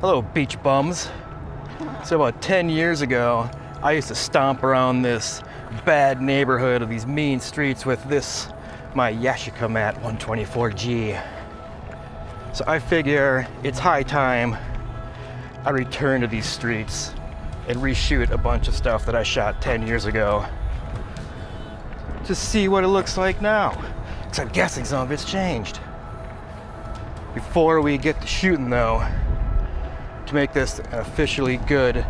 Hello, beach bums. So about 10 years ago, I used to stomp around this bad neighborhood of these mean streets with this, my Yashica Mat 124G. So I figure it's high time I return to these streets and reshoot a bunch of stuff that I shot 10 years ago to see what it looks like now. Because I'm guessing some of it's changed. Before we get to shooting though, to make this an officially good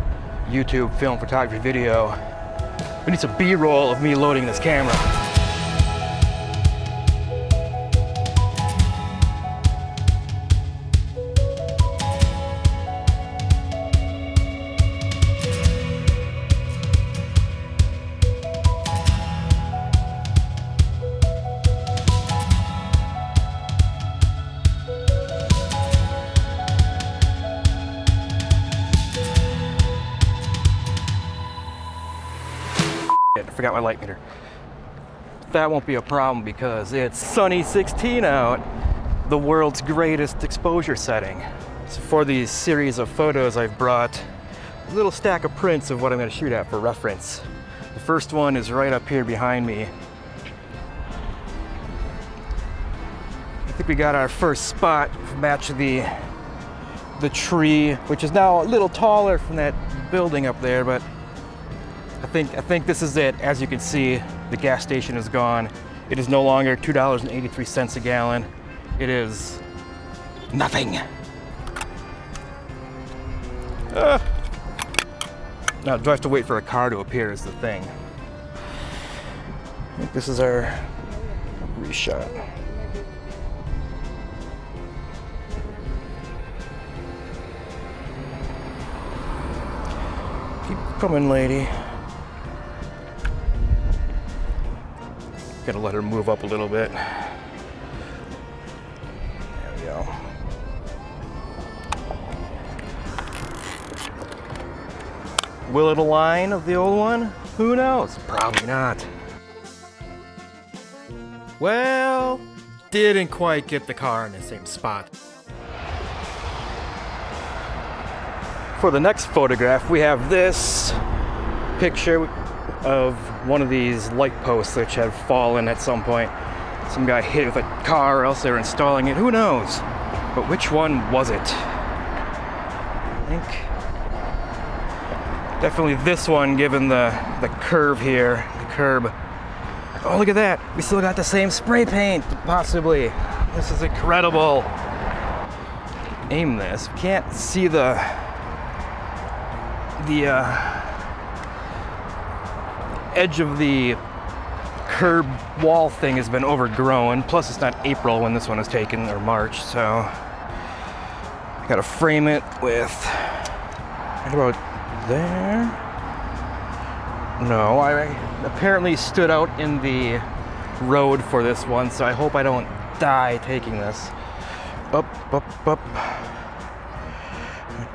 YouTube film photography video, we need some B-roll of me loading this camera. I forgot my light meter. That won't be a problem because it's sunny 16 out, the world's greatest exposure setting. So for these series of photos, I've brought a little stack of prints of what I'm going to shoot at for reference. The first one is right up here behind me. I think we got our first spot to match the tree, which is now a little taller from that building up there, but I think this is it. As you can see, the gas station is gone. It is no longer $2.83 a gallon. It is nothing. Now, do I have to wait for a car to appear is the thing. I think this is our reshot. Keep coming, lady. Gotta let her move up a little bit. There we go. Will it align with the old one? Who knows? Probably not. Well, didn't quite get the car in the same spot. For the next photograph, we have this picture of one of these light posts which had fallen at some point. Some guy hit it with a car, or else they were installing it. Who knows? But which one was it? I think definitely this one, given the curve here, the curb. Oh, look at that! We still got the same spray paint, possibly. This is incredible. Aim this. Can't see the edge of the curb wall thing has been overgrown. Plus, it's not April when this one is taken, or March, so I gotta frame it with right about there. No, I apparently stood out in the road for this one, so I hope I don't die taking this. Up, up, up.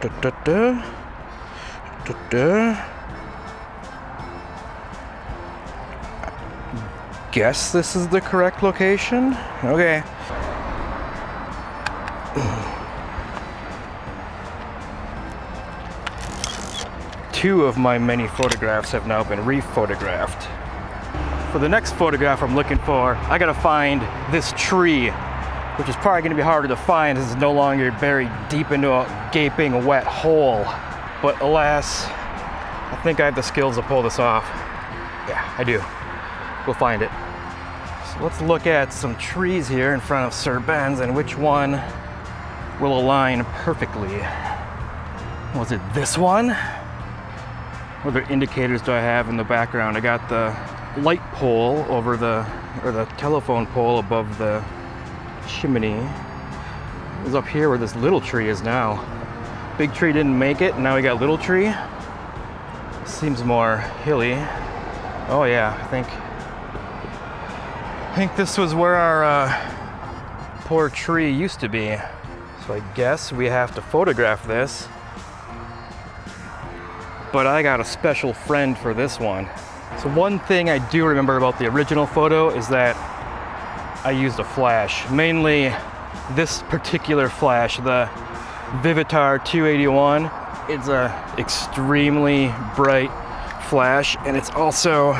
Da, da, da. Da, da. Guess this is the correct location? Okay. Two of my many photographs have now been rephotographed. For the next photograph I'm looking for, I gotta find this tree, which is probably gonna be harder to find as it's no longer buried deep into a gaping wet hole. But alas, I think I have the skills to pull this off. Yeah, I do. We'll find it. So let's look at some trees here in front of Sir Ben's and which one will align perfectly. Was it this one? What other indicators do I have in the background? I got the light pole over the telephone pole above the chimney. It was up here where this little tree is now. Big tree didn't make it, and now we got little tree. Seems more hilly. Oh yeah, I think this was where our poor tree used to be. So I guess we have to photograph this. But I got a special friend for this one. So one thing I do remember about the original photo is that I used a flash. Mainly this particular flash, the Vivitar 281. It's a extremely bright flash, and it's also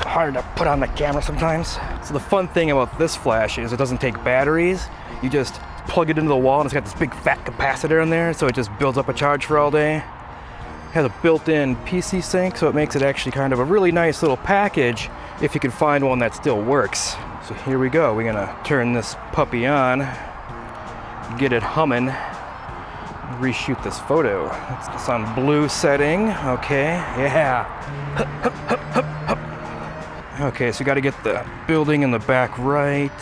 hard to put on the camera sometimes. So the fun thing about this flash is it doesn't take batteries. You just plug it into the wall and it's got this big fat capacitor in there, so it just builds up a charge for all day. It has a built-in PC sync, so it makes it actually kind of a really nice little package if you can find one that still works. So here we go. We're gonna turn this puppy on, get it humming, reshoot this photo. It's on blue setting. Okay, yeah. Okay, so you got to get the building in the back right.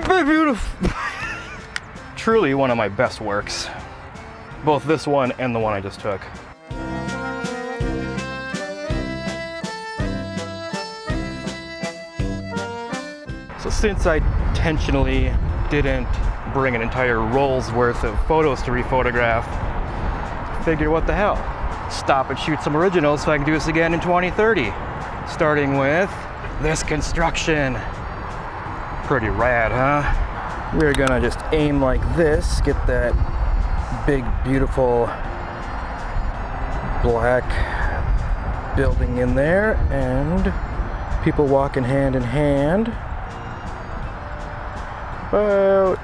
Very beautiful. Truly one of my best works. Both this one and the one I just took. So since I intentionally didn't bring an entire roll's worth of photos to rephotograph, I figured what the hell, stop and shoot some originals so I can do this again in 2030. Starting with this construction. Pretty rad, huh? We're gonna just aim like this, get that big, beautiful black building in there, and people walking hand in hand. About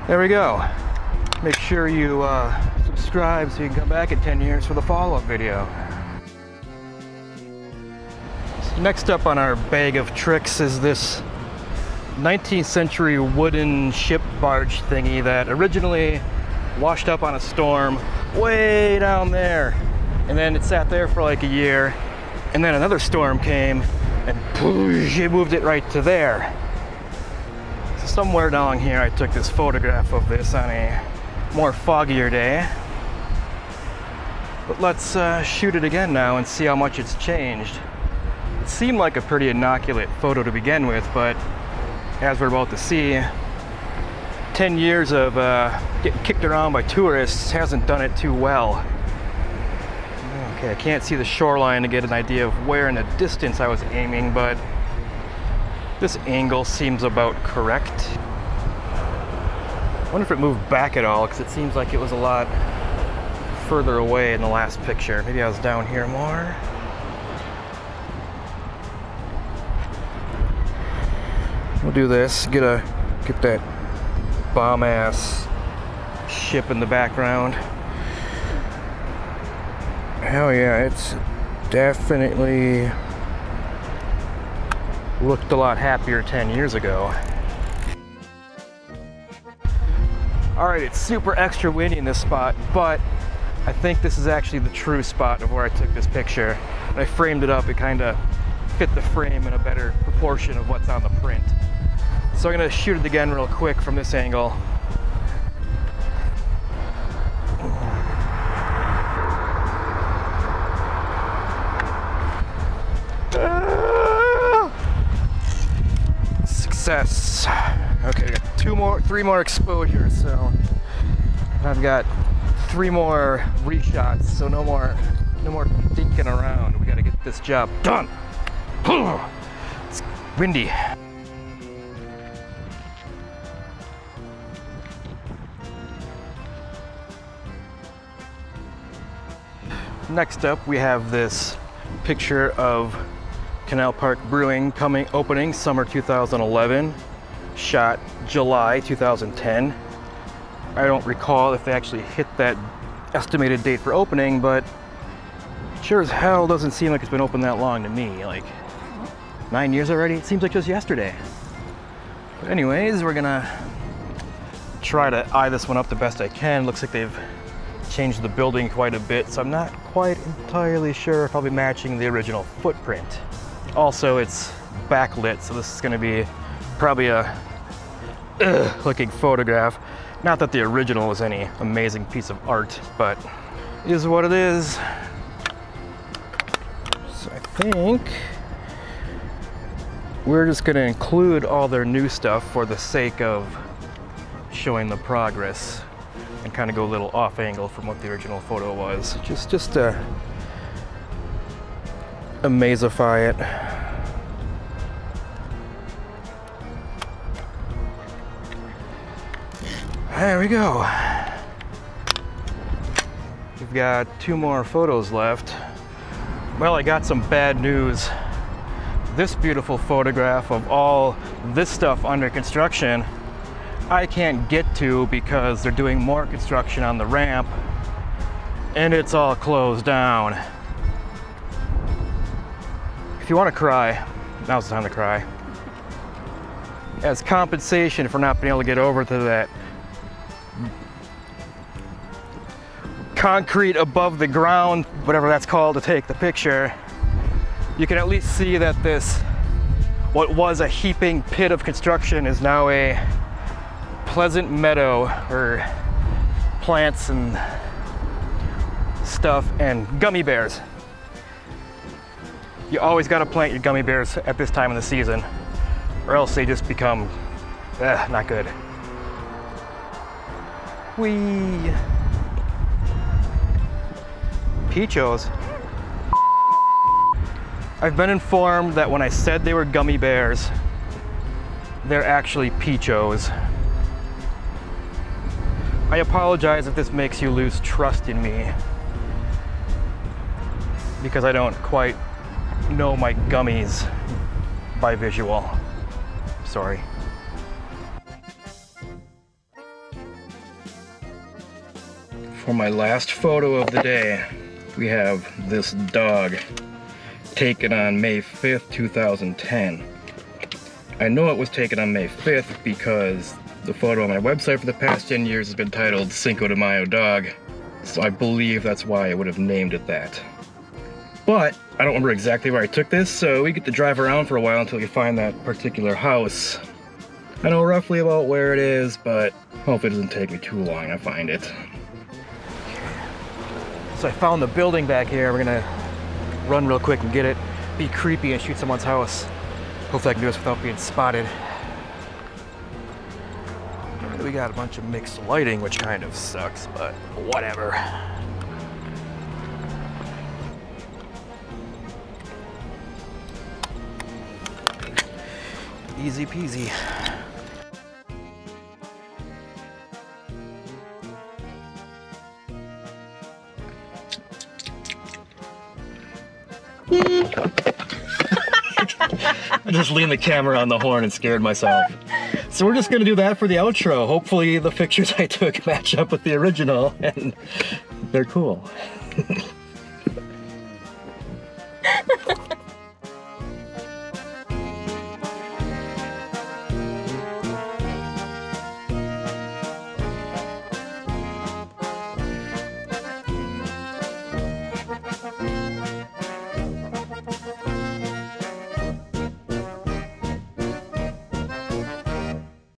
there we go. Make sure you subscribe so you can come back in 10 years for the follow-up video. So next up on our bag of tricks is this 19th century wooden ship barge thingy that originally washed up on a storm way down there, and then it sat there for like a year, and then another storm came and poosh, it moved it right to there. So somewhere down here I took this photograph of this on a more foggier day. But let's shoot it again now and see how much it's changed. It seemed like a pretty innocuous photo to begin with, but as we're about to see, 10 years of getting kicked around by tourists hasn't done it too well. Okay, I can't see the shoreline to get an idea of where in the distance I was aiming, but this angle seems about correct. I wonder if it moved back at all, because it seems like it was a lot further away in the last picture. Maybe I was down here more. We'll do this, get that bomb-ass ship in the background. Hell yeah, it's definitely looked a lot happier 10 years ago. Alright, it's super extra windy in this spot, but I think this is actually the true spot of where I took this picture. When I framed it up, it kind of fit the frame in a better proportion of what's on the print. So I'm going to shoot it again real quick from this angle. Success. Okay, I got 3 more exposures, so I've got 3 more reshots, so no more dinking around. We got to get this job done. It's windy. Next up, we have this picture of Canal Park Brewing opening summer 2011, shot July 2010. I don't recall if they actually hit that estimated date for opening, but sure as hell doesn't seem like it's been open that long to me. Like 9 years already? It seems like just yesterday. But anyways, we're gonna try to eye this one up the best I can. Looks like they've changed the building quite a bit, so I'm not quite entirely sure if I'll be matching the original footprint. Also, it's backlit, so this is going to be probably a looking photograph. Not that the original was any amazing piece of art, but it is what it is. So I think we're just going to include all their new stuff for the sake of showing the progress and kind of go a little off angle from what the original photo was. Just to amazify it. There we go. We've got 2 more photos left. Well, I got some bad news. This beautiful photograph of all this stuff under construction, I can't get to because they're doing more construction on the ramp and it's all closed down. If you want to cry, now's the time to cry. As compensation for not being able to get over to that concrete above the ground, whatever that's called, to take the picture, you can at least see that this, what was a heaping pit of construction, is now a pleasant meadow or plants and stuff and gummy bears. You always got to plant your gummy bears at this time of the season, or else they just become not good. Whee! Peachos. I've been informed that when I said they were gummy bears, they're actually peachos. I apologize if this makes you lose trust in me, because I don't quite know my gummies by visual. Sorry. For my last photo of the day, we have this dog taken on May 5th, 2010. I know it was taken on May 5th because the photo on my website for the past 10 years has been titled Cinco de Mayo Dog, so I believe that's why I would have named it that. But I don't remember exactly where I took this, so we get to drive around for a while until we find that particular house. I know roughly about where it is, but hopefully it doesn't take me too long to find it. So I found the building back here. We're gonna run real quick and get it, be creepy and shoot someone's house. Hopefully I can do this without being spotted. We got a bunch of mixed lighting, which kind of sucks, but whatever. Easy peasy. I just leaned the camera on the horn and scared myself. So we're just gonna do that for the outro. Hopefully the pictures I took match up with the original and they're cool.